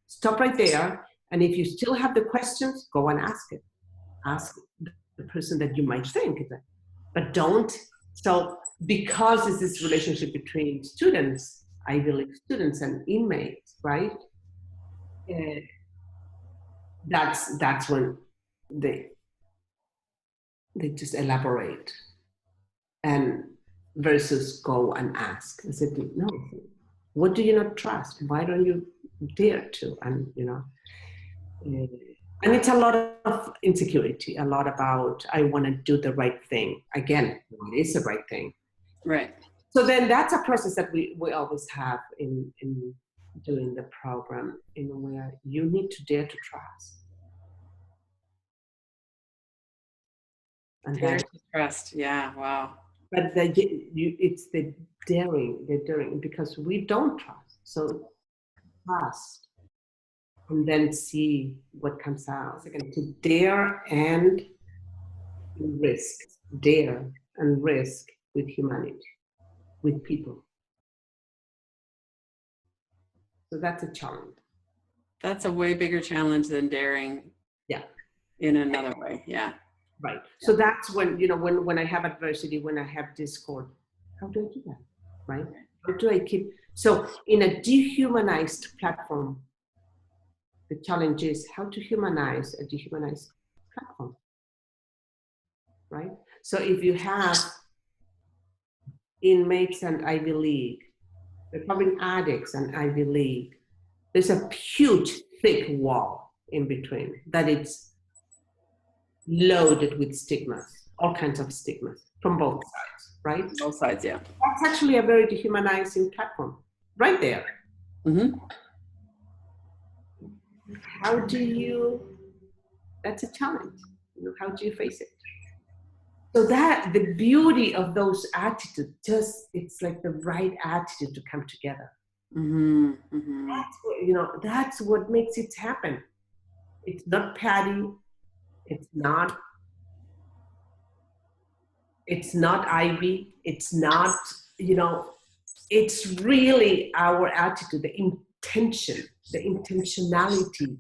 stop right there. And if you still have the questions, go and ask it. Ask the person that you might think, but don't. So because it's this relationship between students, Ivy League students and inmates, right? That's when they just elaborate, and versus go and ask. I said, no, what do you not trust? Why don't you dare to? And And it's a lot of insecurity, a lot about, I want to do the right thing. Again, what is the right thing? Right. So then that's a process that we always have in doing the program, in where you need to dare to trust. And dare to trust, yeah, wow. But it's the daring, because we don't trust. So trust, and then see what comes out. Again, to dare and risk, dare and risk with humanity, with people. So that's a challenge. That's a way bigger challenge than daring. Yeah. In another way, yeah. Right. So that's when, when I have adversity, when I have discord, how do I do that? Right? How do I keep, so in a dehumanized platform, the challenge is how to humanize a dehumanized platform. Right? So if you have inmates and Ivy League, recovering addicts and Ivy League, there's a huge, thick wall in between that it's loaded with stigmas, all kinds of stigmas from both sides, right? Both sides, yeah. That's actually a very dehumanizing platform, right there. Mm-hmm. How do you, that's a challenge, how do you face it? So that, the beauty of those attitudes, it's like the right attitude to come together. Mm-hmm. Mm-hmm. That's what makes it happen. It's not Patti, it's not Ivy, it's not, it's really our attitude, the intention, the intentionality,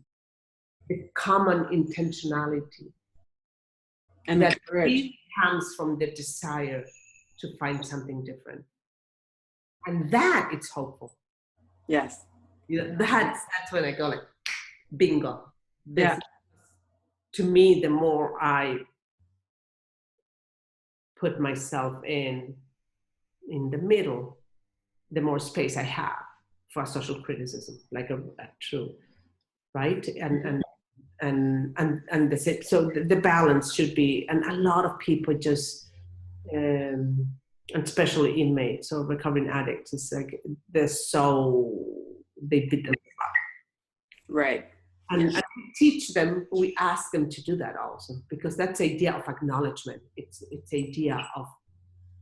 the common intentionality. And that courage comes from the desire to find something different. And that it's hopeful. Yes. That's when I go like, bingo. Yeah. To me, the more I put myself in the middle, the more space I have for social criticism, like a true, right? And so the balance should be, and a lot of people just, and especially inmates or recovering addicts, it's like they beat them up. Right. And we teach them, we ask them to do that also, because that's the idea of acknowledgement. It's the idea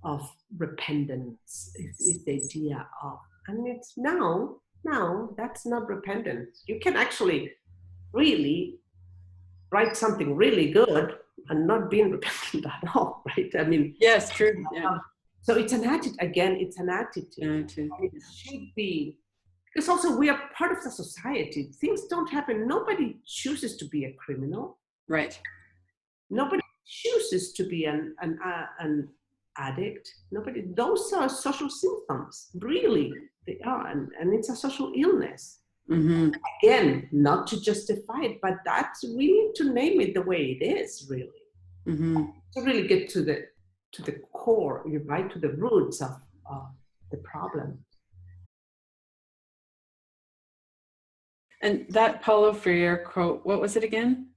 of repentance. It's the idea of, and it's now that's not repentance. You can actually really write something really good and not being repentant at all, right? I mean, yes, true. Yeah. So it's an attitude. Again, it's an attitude. It should be, because also we are part of the society. Things don't happen. Nobody chooses to be a criminal. Right. Nobody chooses to be an addict. Nobody. Those are social symptoms. Really, they are, and it's a social illness. Mm-hmm. Again, not to justify it, but we need to name it the way it is, really. Mm-hmm. To really get to the core, right, to the roots of the problem. And that Paulo Freire quote, what was it again?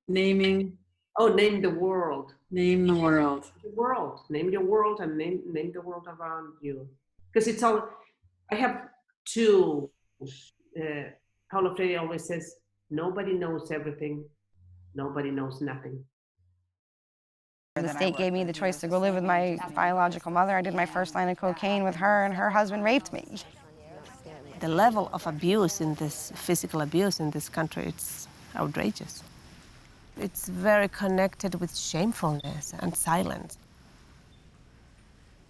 Naming. Oh, name the world. Name the world. The world. Name your world and name the world around you. Because it's all, I have two. Paulo Freire always says, nobody knows everything, nobody knows nothing. The state gave me the choice to go live with my biological mother. I did my first line of cocaine with her, and her husband raped me. The level of abuse physical abuse in this country, it's outrageous. It's very connected with shamefulness and silence.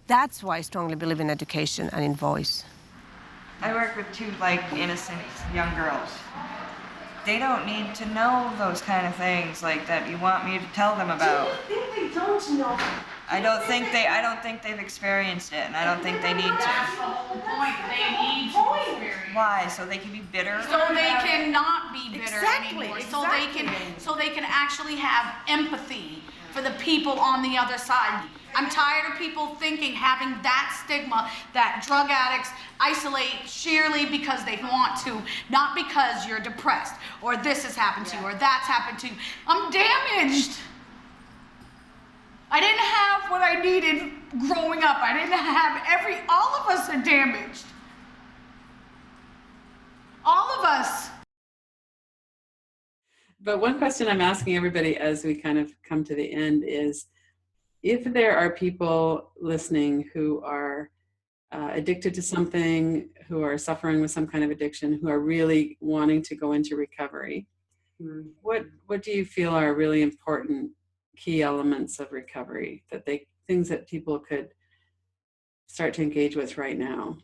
That's why I strongly believe in education and in voice. I work with two innocent young girls. They don't need to know those kind of things that you want me to tell them about. Do you think they don't know? I don't think they've experienced it, and I don't think they need to. That's the whole point. They need to experience. Why? So they can be bitter? So they can not be bitter anymore. Exactly. So they can actually have empathy for the people on the other side. I'm tired of people having that stigma that drug addicts isolate sheerly because they want to, not because you're depressed, or this has happened to you, or that's happened to you. I'm damaged. I didn't have what I needed growing up. I didn't have all of us are damaged. All of us. But one question I'm asking everybody as we kind of come to the end is, if there are people listening who are addicted to something, who are suffering with some kind of addiction, who are really wanting to go into recovery, what do you feel are really important key elements of recovery, things that people could start to engage with right now?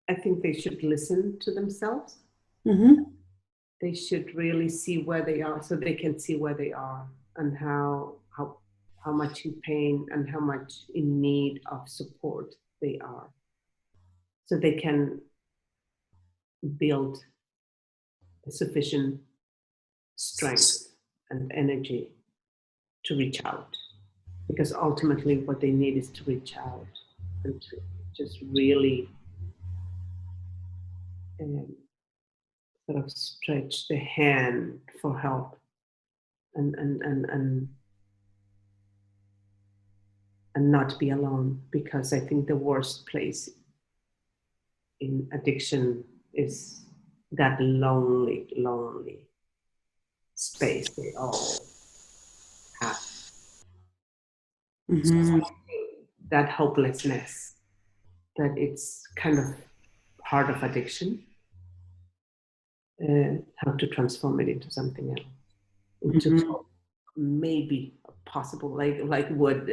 I think they should listen to themselves. They should really see where they are, so they can see where they are and how much in pain and how much in need of support they are, so they can build sufficient strength and energy to reach out, because ultimately what they need is to reach out and to just really sort of stretch the hand for help and not be alone, because I think the worst place in addiction is that lonely space they all have. So that hopelessness, that it's kind of part of addiction, how to transform it into something else, into maybe possible, like what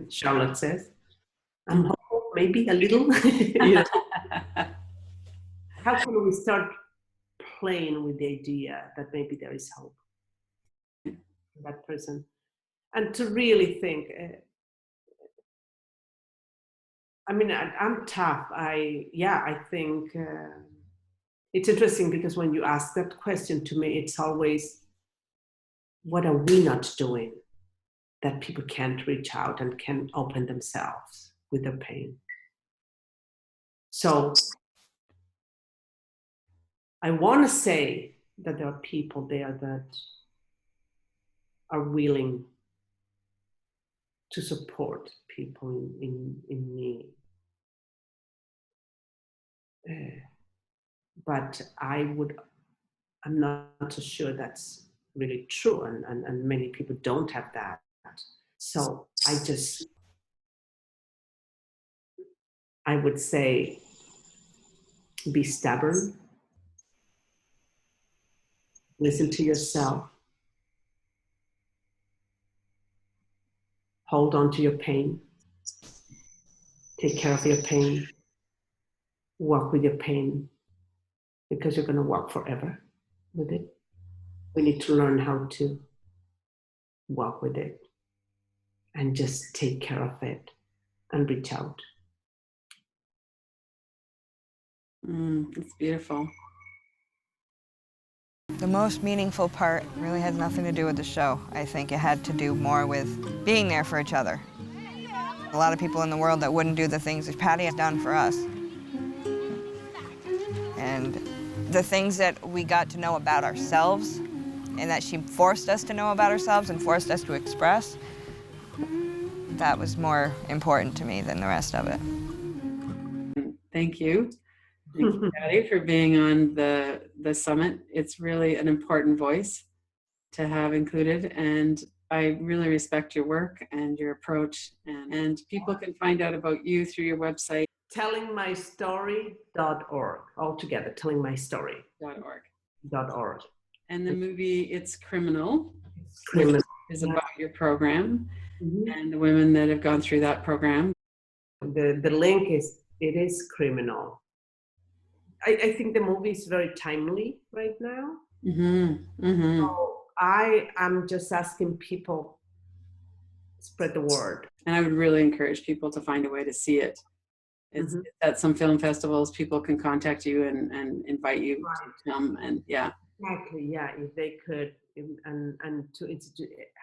Charlotte says. I'm hopeful, maybe a little. How can we start playing with the idea that maybe there is hope in that person, and to really think. I mean, I'm tough. I think it's interesting, because when you ask that question to me, it's always, what are we not doing that people can't reach out and can open themselves with their pain? So I want to say that there are people there that are willing to support people in need. But I'm not so sure that's really true, and many people don't have that. So I would say, be stubborn, listen to yourself, hold on to your pain, take care of your pain, work with your pain, because you're going to work forever with it. We need to learn how to work with it and just take care of it and reach out. It's beautiful. The most meaningful part really had nothing to do with the show. I think it had to do more with being there for each other. A lot of people in the world that wouldn't do the things that Pati has done for us. And the things that we got to know about ourselves, and that she forced us to know about ourselves and forced us to express, that was more important to me than the rest of it. Thank you. Thank you, Pati, for being on the summit. It's really an important voice to have included, and I really respect your work and your approach, and people can find out about you through your website. Tellingmystory.org, all together, tellingmystory.org. And the movie, It's Criminal, Criminal. is about your program and the women that have gone through that program. The link is, it is criminal. I think the movie is very timely right now. So I am just asking people spread the word. And I would really encourage people to find a way to see it. It's at some film festivals, people can contact you and invite you to come, and yeah. Exactly, yeah, if they could, and to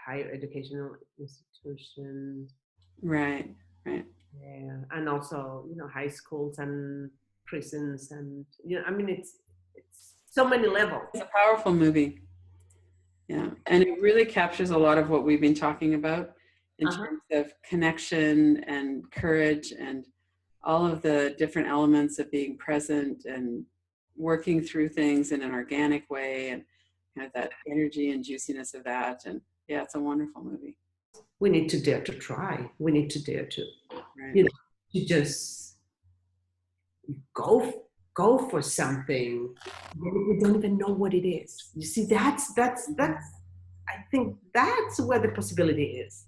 higher educational institutions. Right, right. Yeah, and also, high schools and prisons, and, I mean, it's so many levels. It's a powerful movie. Yeah, and it really captures a lot of what we've been talking about in terms of connection and courage and all of the different elements of being present and working through things in an organic way, and kind of that energy and juiciness of that. And yeah, it's a wonderful movie. We need to dare to try. We need to dare to, right. To just go for something. We don't even know what it is. You see, that's I think that's where the possibility is.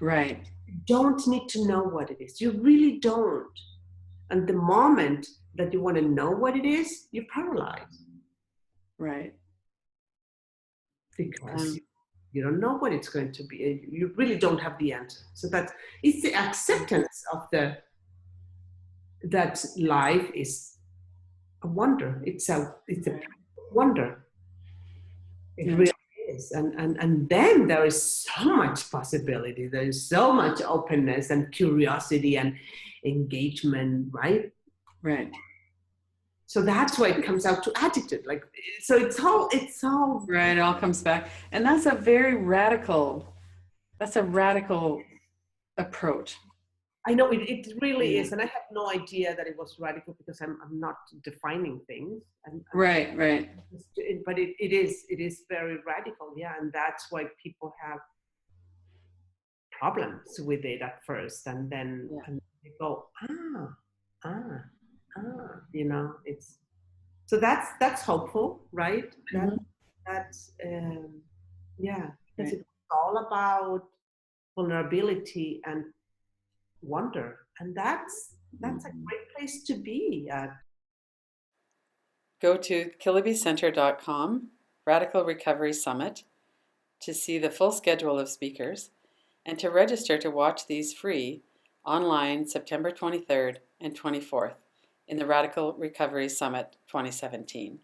Right. You don't need to know what it is. You really don't. And the moment that you want to know what it is, you're paralyzed. Right. Because you don't know what it's going to be. You really don't have the answer. So it's the acceptance of that life is a wonder. It's a wonder. It really is. And then there is so much possibility. There is so much openness and curiosity and engagement, right? Right. So that's why it comes out to attitude. So it's all right. It all comes back. And that's a radical approach. I know it really is. And I have no idea that it was radical, because I'm not defining things. Right. But it is very radical. Yeah. And that's why people have problems with it at first. And then and they go, it's, so that's hopeful, right? That's because it's all about vulnerability and wonder, and that's a great place to be at. Go to KilobyCenter.com, Radical Recovery Summit, to see the full schedule of speakers and to register to watch these free online September 23rd and 24th in the Radical Recovery Summit 2017.